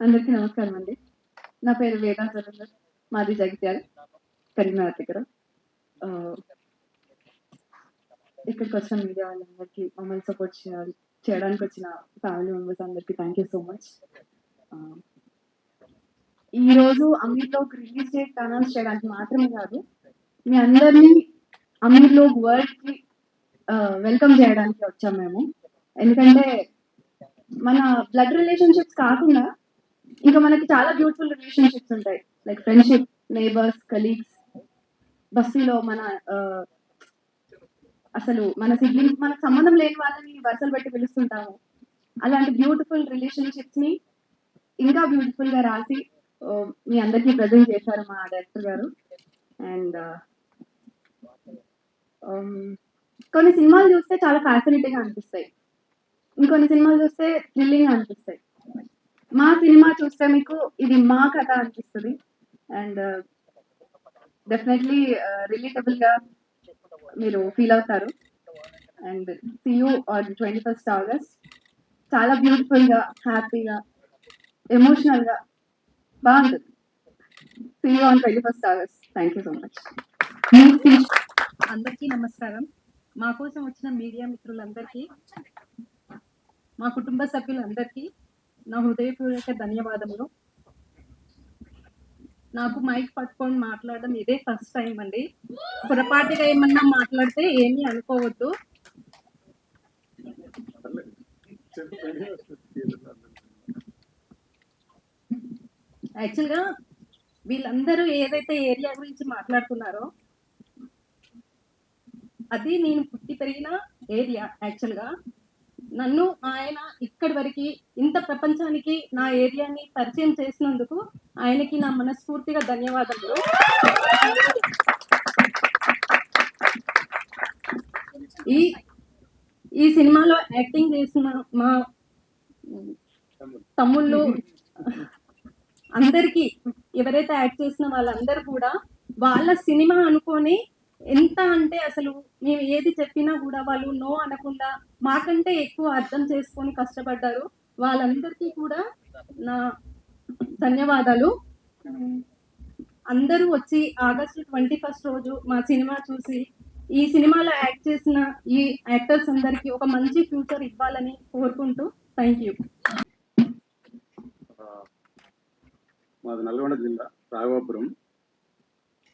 అందరికీ నమస్కారం అండి. నా పేరు వేదా సురేందర్. మాది జగిత్యాల, కరీంనగర్ దగ్గర. ఇక్కడికి వచ్చిన మీడియా వాళ్ళందరికీ, మమ్మల్ని సపోర్ట్ చేయడానికి వచ్చిన ఫ్యామిలీ మెంబర్స్ అందరికీ థ్యాంక్ యూ సో మచ్. ఈరోజు అమీర్లోక్ రిలీజ్ డేట్ అనౌన్స్ చేయడానికి మాత్రమే కాదు, మీ అందరినీ అమీర్లోక్ వరల్డ్కి వెల్కమ్ చేయడానికి వచ్చాం మేము. ఎందుకంటే మన బ్లడ్ రిలేషన్షిప్స్ కాకుండా ఇంకా మనకి చాలా బ్యూటిఫుల్ రిలేషన్షిప్స్ ఉంటాయి, లైక్ ఫ్రెండ్షిప్, నేబర్స్, కలీగ్స్, బస్తీలో మన అసలు మన సిబ్లింగ్స్, మనకు సంబంధం లేని వాళ్ళని వరుసలు పెట్టి పిలుస్తుంటాము. అలాంటి బ్యూటిఫుల్ రిలేషన్షిప్స్ ని ఇంకా బ్యూటిఫుల్ గా రాసి మీ అందరికీ ప్రజెంట్ చేశారు మా డైరెక్టర్ గారు. అండ్ కొన్ని సినిమాలు చూస్తే చాలా ఫ్యాసినేటింగ్ గా అనిపిస్తాయి, ఇంకొన్ని సినిమాలు చూస్తే థ్రిల్లింగ్ గా అనిపిస్తాయి. మా సినిమా చూస్తే మీకు ఇది మా కథ అనిపిస్తుంది. అండ్ డెఫినెట్లీ రిలేటబుల్ గా మీరు ఫీల్ అవుతారు. And see you on 21st August. చాలా బ్యూటిఫుల్ గా, హ్యాపీగా, ఎమోషనల్ గా బాగుంటుంది. See you on 21st August. Thank you so much. అందరికీ నమస్కారం. మా కోసం వచ్చిన మీడియా మిత్రులందరికీ, మా కుటుంబ సభ్యులందరికీ నా హృదయపూర్వక ధన్యవాదములు. నాకు మైక్ పట్టుకొని మాట్లాడడం ఇదే ఫస్ట్ టైం అండి. పొరపాటుగా ఏమన్నా మాట్లాడితే ఏమీ అనుకోవద్దు. యాక్చువల్గా వీళ్ళందరూ ఏదైతే ఏరియా గురించి మాట్లాడుతున్నారో అది నేను పుట్టి పెరిగిన ఏరియా. యాక్చువల్గా నన్ను ఆయన ఇక్కడి వరకు ఇంత ప్రపంచానికి నా ఏరియాని పరిచయం చేసినందుకు ఆయనకి నా మనస్ఫూర్తిగా ధన్యవాదములు. ఈ సినిమాలో యాక్టింగ్ చేసిన మా తమ్ముళ్ళు అందరికీ, ఎవరైతే యాక్ట్ చేసిన వాళ్ళందరూ కూడా వాళ్ళ సినిమా అనుకొని ఎంత అంటే అసలు మేము ఏది చెప్పినా కూడా వాళ్ళు నో అనకుండా మాకంటే ఎక్కువ అర్థం చేసుకొని కష్టపడ్డారు. వాళ్ళందరికీ కూడా నా ధన్యవాదాలు. అందరూ వచ్చి August 21st రోజు మా సినిమా చూసి ఈ సినిమాలో యాక్ట్ చేసిన ఈ యాక్టర్స్ అందరికీ ఒక మంచి ఫ్యూచర్ ఇవ్వాలని కోరుకుంటూ థ్యాంక్ యూ. మాది నల్గొండ జిల్లా, రాఘవాపురం.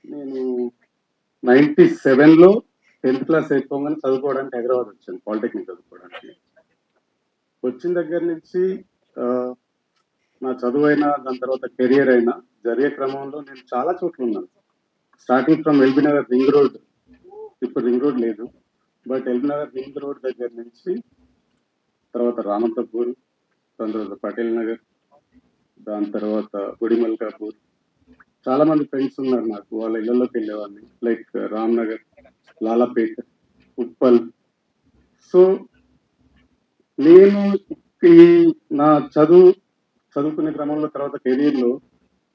నేను 97లో 10th క్లాస్ అయిపోగానే చదువుకోవడానికి హైదరాబాద్ వచ్చాను, పాలిటెక్నిక్ చదువుకోవడానికి. వచ్చిన దగ్గర నుంచి నా చదువు అయినా, దాని తర్వాత కెరియర్ అయినా జరిగే క్రమంలో నేను చాలా చోట్ల ఉన్నాను. Starting from LB Nagar ring road, ఇప్పుడు రింగ్ రోడ్ లేదు, but LB Nagar ring road దగ్గర నుంచి తర్వాత రామంతపూర్, దాని తర్వాత పటేల్ నగర్, దాని తర్వాత గుడిమల్కాపూర్. చాలా మంది ఫ్రెండ్స్ ఉన్నారు నాకు, వాళ్ళ ఇళ్లలోకి వెళ్ళేవాడిని, లైక్ రామ్నగర్, లాలాపేట్, ఉప్పల్. సో నేను ఈ నా చదువుకునే క్రమంలో తర్వాత కెరీర్లో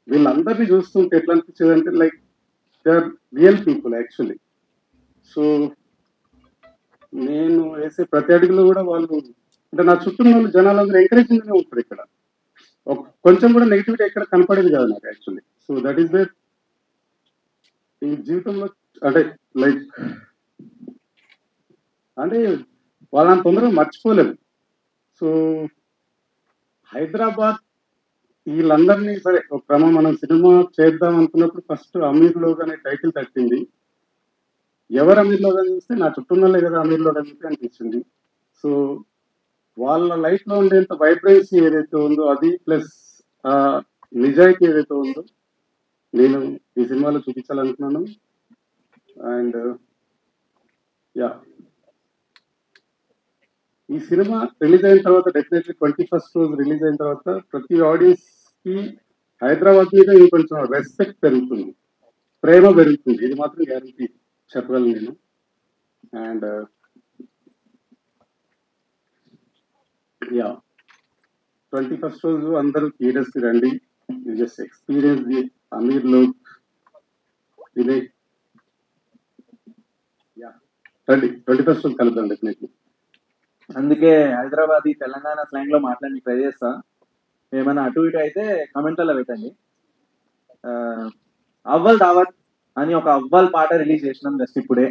వీళ్ళందరినీ చూస్తుంటే ఎట్లా అనిపించేది అంటే, like they are real people actually. So నేను వేసే ప్రతి అడుగులో కూడా వాళ్ళు అంటే నా చుట్టూ వాళ్ళు జనాలందరూ ఎంకరేజింగ్గానే ఉంటారు. ఇక్కడ కొంచెం కూడా నెగిటివిటీ ఎక్కడ కనపడేది కాదు నాకు actually. So that is there ఈ జీవితంలో. అంటే లైక్ అంటే వాళ్ళని తొందరగా మర్చిపోలేదు. సో హైదరాబాద్ వీళ్ళందరినీ సరే ఒక క్రమం మనం సినిమా చేద్దాం అనుకున్నప్పుడు ఫస్ట్ అమీర్లోగ్ అనే టైటిల్ తట్టింది. ఎవరు అమీర్లోగ్ అని చూస్తే నా చుట్టూ వాళ్ళే కదా అమీర్లోగ్ అని చెప్పి అనిపించింది. సో వాళ్ళ లైఫ్ లో ఉండేంత వైబ్రెన్సీ ఏదైతే ఉందో అది, ప్లస్ నిజాయితీ ఏదైతే ఉందో నేను ఈ సినిమాలో చూపించాలనుకున్నాను. అండ్ యా, ఈ సినిమా రిలీజ్ అయిన తర్వాత డెఫినెట్లీ 21st రోజు రిలీజ్ అయిన తర్వాత ప్రతి ఆడియన్స్ కి హైదరాబాద్ మీద ఇంకొంచెం రెస్పెక్ట్ పెరుగుతుంది, ప్రేమ పెరుగుతుంది. ఇది మాత్రం గ్యారంటీ చెప్పగలను నేను. అండ్ యా, 21st రోజు అందరూ థియేటర్స్ కి రండి, జస్ట్ ఎక్స్పీరియన్స్ ది అమీర్లోగ్. ఇదే యా, రండి, 21st రోజు కలుద్దాం డెఫినెట్లీ. అందుకే హైదరాబాద్ తెలంగాణ స్లాంగ్ లో మాట్లాడి ట్రై చేస్తా. ఏమైనా అటు ఇటు అయితే కమెంట్లలో పెట్టండి. ఆ, అవ్వల్ దావత్ అని ఒక అవ్వల్ పాట రిలీజ్ చేసినాం జస్ట్ ఇప్పుడే.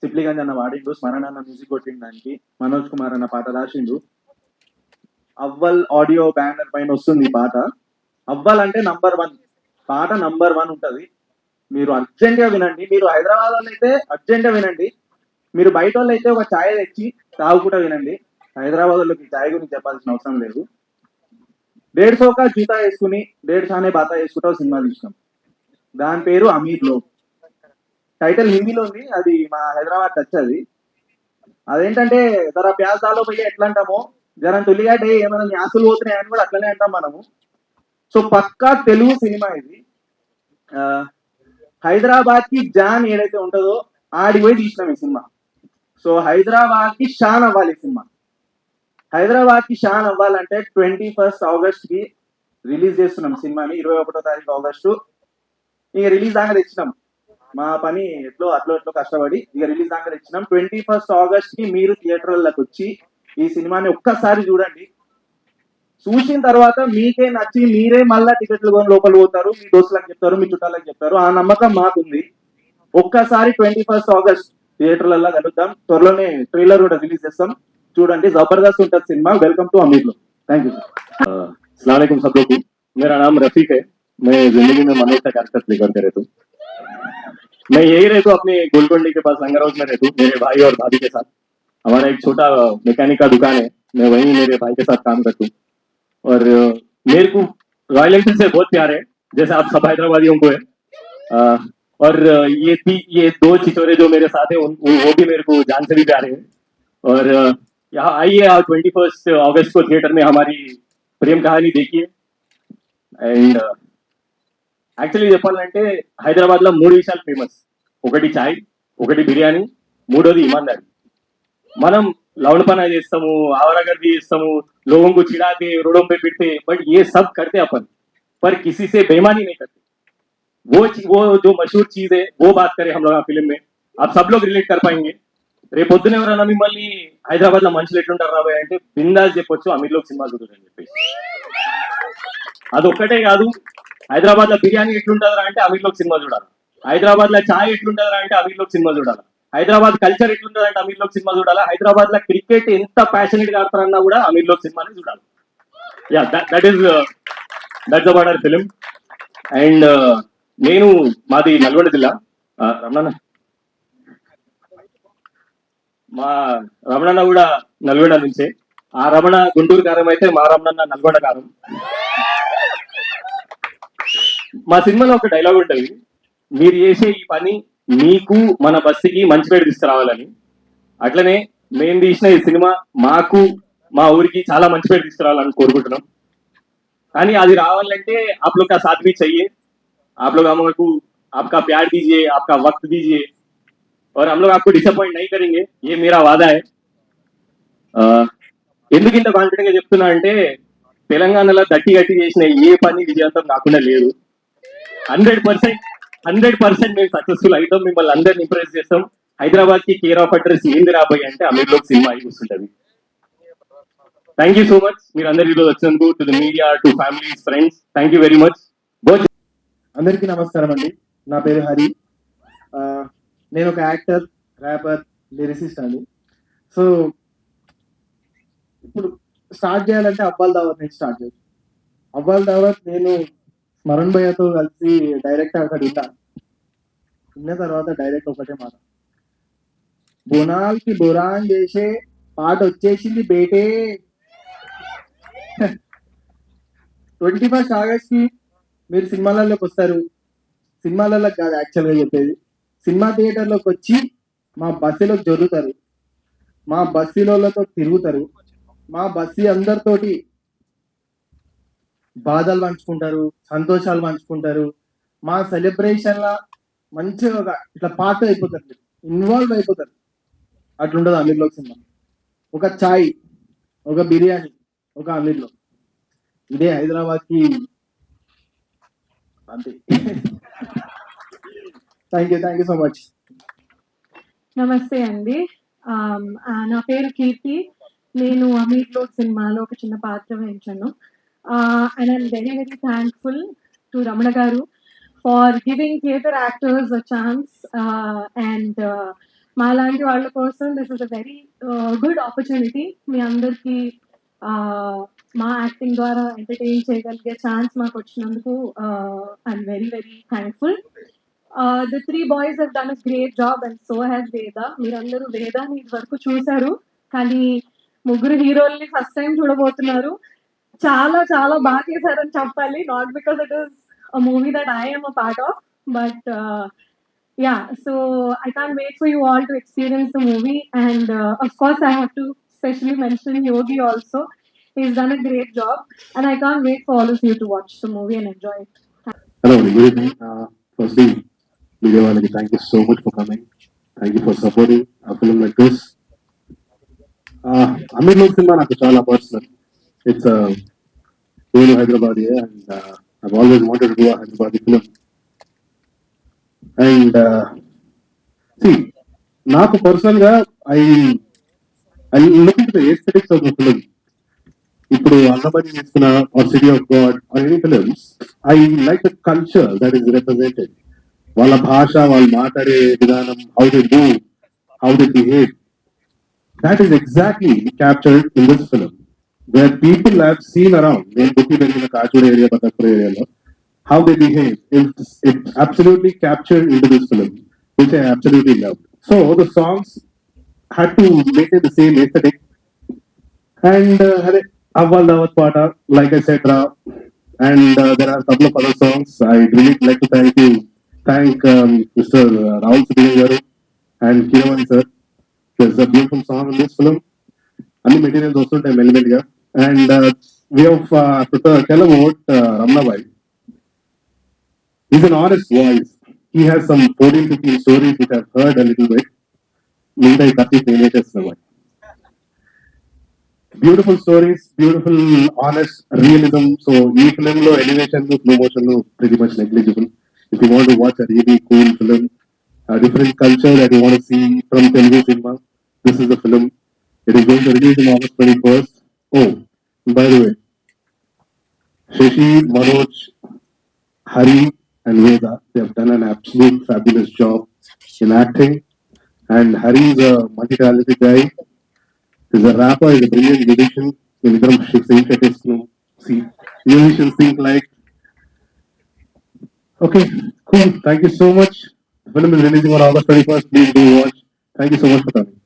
సిప్లిగంజ్ అన్న వాడిండు, స్మరణ అన్న మ్యూజిక్ కొట్టిండు, దానికి మనోజ్ కుమార్ అన్న పాట రాసిండు. అవ్వల్ ఆడియో బ్యానర్ పైన వస్తుంది ఈ పాట. అవ్వల్ అంటే #1 పాట, #1 ఉంటది. మీరు అర్జెంట్ గా వినండి. మీరు హైదరాబాద్ వాళ్ళు అయితే అర్జెంట్ గా వినండి. మీరు బయట వాళ్ళు అయితే ఒక ఛాయ్ తెచ్చి తాగుకుంటా వినండి. హైదరాబాద్ వాళ్ళకి ఛాయ్ గురించి చెప్పాల్సిన అవసరం లేదు. 150 का జూతా వేసుకుని 150 బాతా వేసుకుంటా సినిమా తీసినాం. దాని పేరు అమీర్ లోగ్. టైటిల్ హిందీలో ఉంది, అది మా హైదరాబాద్ టచ్ అది. అదేంటంటే జర ప్యాజ్ దాలో పోయి ఎట్లా అంటామో, జర తొలిగాటే ఏమైనా న్యాసులు పోతున్నాయని కూడా అట్లనే అంటాం మనము. సో పక్కా తెలుగు సినిమా ఇది. హైదరాబాద్ కి జాన్ ఏదైతే ఉంటుందో ఆడికి పోయి తీసినాం ఈ సినిమా. సో హైదరాబాద్ కి షాన్ అవ్వాలి ఈ సినిమా. హైదరాబాద్ కి షాన్ అవ్వాలంటే 21 ఆగస్ట్ కి రిలీజ్ చేస్తున్నాం సినిమాని. 21 తారీఖు ఆగస్టు ఇక రిలీజ్ దాకా తెచ్చినాం. మా పని ఎట్లో అట్లో కష్టపడి ఇక రిలీజ్ దాకా తెచ్చినాం. 21 ఆగస్ట్ కి మీరు థియేటర్లకు వచ్చి ఈ సినిమాని ఒక్కసారి చూడండి. చూసిన తర్వాత మీకే నచ్చి మీరే మళ్ళా టికెట్లు కొని లోపల పోతారు, మీ దోస్తులకు చెప్తారు, మీ చుట్టాలకు చెప్తారు. ఆ నమ్మకం మాకుంది. ఒక్కసారి 21 ఆగస్ట్ థియేటర్లలో కలుద్దాం. త్వరలోనే ట్రైలర్ కూడా రిలీజ్ చేస్తాం, చూడండి. जबरदस्त ఉంటుంది సినిమా. వెల్కమ్ టు అమీర్ లో. Thank you. अस्सलाम वालेकुम सब लोग को। मेरा नाम रफीक है। मैं जिंदगी में मनोज का कैरेक्टर प्ले करते रहता हूँ। मैं यही रहता हूँ, अपने गोलकोंडी के पास लंगर हाउस में रहता हूँ, मेरे भाई और भाभी के साथ। हमारा एक छोटा मैकेनिक का दुकान है, मैं वहीं मेरे भाई के साथ काम करता हूँ। और मेरे को रॉयल एनफील्ड से बहुत प्यार है, जैसे आप सब हैदराबादियों को है। और ये 2 चिचोरे जो मेरे साथ है वो भी मेरे को जान से भी प्यारे हैं। और यहाँ आइए, 21 अगस्त को थिएटर में हमारी प्रेम कहानी देखिए. అండ్ యాక్చువల్లీ చెప్పాలంటే హైదరాబాద్ లో 3 విషయాలు ఫేమస్. ఒకటి చాయ్, ఒకటి బిర్యానీ, మూడోది ఇమాందారి. మనం लौंडपना చేస్తాము, आवारागर्दी చేస్తాము, लोगों को चिढ़ाते, रोडों पे पिटते, बट ये सब करते अपन, पर किसी से बेईमानी नहीं करते. वो जो मशहूर चीज है वो बात करें हम लोग आ फिल्म में. आप सब लोग रिलेट कर पाएंगे. రేపు పొద్దున ఎవరైనా మిమ్మల్ని హైదరాబాద్ లో మనుషులు ఎట్లుంటారు రాబోయే అంటే బిందాస్ చెప్పొచ్చు, అమీర్ లోక్ సినిమా చూడరు అని చెప్పేసి. అదొక్కటే కాదు, హైదరాబాద్ లో బిర్యానీ ఎట్లుంటారా అంటే అమీర్ లోక్ సినిమా చూడాలి. హైదరాబాద్ లో చాయ్ ఎట్లుంటారా అంటే అమీర్ లోక్ సినిమా చూడాలి. హైదరాబాద్ కల్చర్ ఎట్లుంటదంటే అమీర్ లోక్ సినిమా చూడాలి. హైదరాబాద్ లో క్రికెట్ ఎంత ప్యాషనెట్ గా ఆడతారన్నా కూడా అమీర్ లోక్ సినిమాని చూడాలి. Yeah, that's about film. And నేను మాది నల్గొండ జిల్లా. రమణ మా రమణన్న కూడా నల్గొండ నుంచే. ఆ రమణ గుంటూరు కారం అయితే మా రమణన్న నల్గొండ కారం. మా సినిమాలో ఒక డైలాగ్ ఉంటుంది, మీరు చేసే ఈ పని మీకు మన బస్సుకి మంచి పేరు తీసుకురావాలని. అట్లనే మేము తీసిన ఈ సినిమా మాకు మా ఊరికి చాలా మంచి పేరు తీసుకురావాలని కోరుకుంటున్నాం. కానీ అది రావాలంటే आप लोग का साथ भी चाहिए. आप लोग हमको आपका प्यार दीजिए, आपका वक्त दीजिए, और हम लोग आपको डिसअपॉइंट नहीं करेंगे, ये मेरा वादा है. ఎందుకు ఇంత కాన్ఫిడెంట్ గా చెప్తున్నా అంటే తెలంగాణలో గట్టి చేసిన ఏ పని విజయవంతం కాకుండా లేదు. 100% మేము సక్సెస్ఫుల్ అవుతాం, మిమ్మల్ని అందరిని ఇంప్రెస్ చేస్తాం. హైదరాబాద్ కి కేర్ ఆఫ్ అడ్రస్ ఏంది రాబోయే అంటే అమీర్ లోక్ సినిమా అయి వస్తుంటది. థ్యాంక్ యూ సో మచ్ మీరు అందరు ఈరోజు వచ్చినందుకు. To the media, to families, friends, thank you very much. అందరికీ నమస్కారం అండి. నా పేరు హరి. నేను ఒక యాక్టర్, ర్యాపర్, లిరిసిస్ట్ అండి. సో ఇప్పుడు స్టార్ట్ చేయాలంటే అవ్వాల్ దావత్ నుంచి స్టార్ట్ చేయాలి. అవ్వాల్ దావత్ నేను స్మరణ్ భయ్యతో కలిసి డైరెక్ట్ అక్కడ విన్న తర్వాత డైరెక్ట్ ఒకటే మాట, బోనాల్కి బురాన్ చేసే పాట వచ్చేసింది బేటే. 21 ఆగస్ట్ కి మీరు సినిమాలలోకి వస్తారు. సినిమాలలోకి కాదు యాక్చువల్గా చెప్పేది, సినిమా థియేటర్లోకి వచ్చి మా బస్సులోకి జరుగుతారు, మా బస్సులతో తిరుగుతారు, మా బస్సు అందరితోటి బాధలు పంచుకుంటారు, సంతోషాలు పంచుకుంటారు. మా సెలబ్రేషన్ లా మంచిగా ఇట్లా పార్ట్ అయిపోతారు, ఇన్వాల్వ్ అయిపోతారు. అట్లుంటది అమీర్ లోక్ సినిమా. ఒక చాయ్, ఒక బిర్యానీ, ఒక అమీర్ లోక్. ఇదే హైదరాబాద్ కి అంతే. Thank you so much. నమస్తే అండి. నా పేరు కీర్తి. నేను అమీర్ లోక్ సినిమాలో ఒక చిన్న పాత్ర వహించాను. And I'm very, very thankful to Ramana Garu for giving theatre actors a chance. And మాలాంటి వాళ్ళ కోసం this is a very good opportunity. మీ అందరికీ మా యాక్టింగ్ ద్వారా ఎంటర్టైన్ చేయగలిగే ఛాన్స్ మాకు వచ్చినందుకు I'm very very thankful. The three boys have done a great job and so has Veda. మీరందరూ వేదాని ఇది వరకు చూశారు, కానీ ముగ్గురు హీరోల్ని ఫస్ట్ టైం చూడబోతున్నారు. చాలా చాలా బాగా చేశారని చెప్పాలి. Not because it is a movie that I am a part of, but yeah, so I can't wait for you all to experience the movie. And of course I have to specially mention Yogi also. He's done a great job, and I can't wait for all of you to watch the movie and enjoy it. Hello, good evening. Firstly, media వాళ్ళకి thank you so much for coming. Thank you for supporting a film like this. అమీర్ లోక్ సినిమా నాకు చాలా personal. It's నేను Hyderabad and I've always wanted to do a Hyderabad film. And see, నాకు personal గా I look into the aesthetics of the film. ఇప్పుడు అన్నబడి తీసుకున్న or City of God or any films, I like the culture that is represented. వాళ్ళ భాష, వాళ్ళు మాట్లాడే విధానం, how they move, how they behave, that is exactly captured in this film, where people have seen around. నేను బుక్కి పెరిగిన కాచూడ area, బతక్పూర్ ఏరియాలో how they behave, it's absolutely captured into this film, which I absolutely loved. So the songs had to maintain the same aesthetic. And Avval Dawat Pata, like I said, Ra, and there are a couple of other songs. I really like to thank Mr. Rahul Sidhu garu and Kiravani sir. There's a beautiful song in this film. Any materials also time element here. And we have to tell about Ramana Bhai. He's an honest voice. He has some 14-15 stories which I've heard a little bit. Meantime, 30 teenagers. Beautiful stories, beautiful, honest realism. So, each film lo elevation, slow motion, pretty much negligible. If you want to watch a really cool film, a different culture that you want to see from Telugu cinema, this is the film. It is going to release on August 21st. Oh, by the way, Shashi, Manoj, Hari, and Veda, they have done an absolute fabulous job in acting. And Hari is a multi-talented guy. He's a rapper, he's a brilliant musician. See, musicians think like, okay, cool, thank you so much. The film is releasing on August 21st. Please do watch. Thank you so much for coming.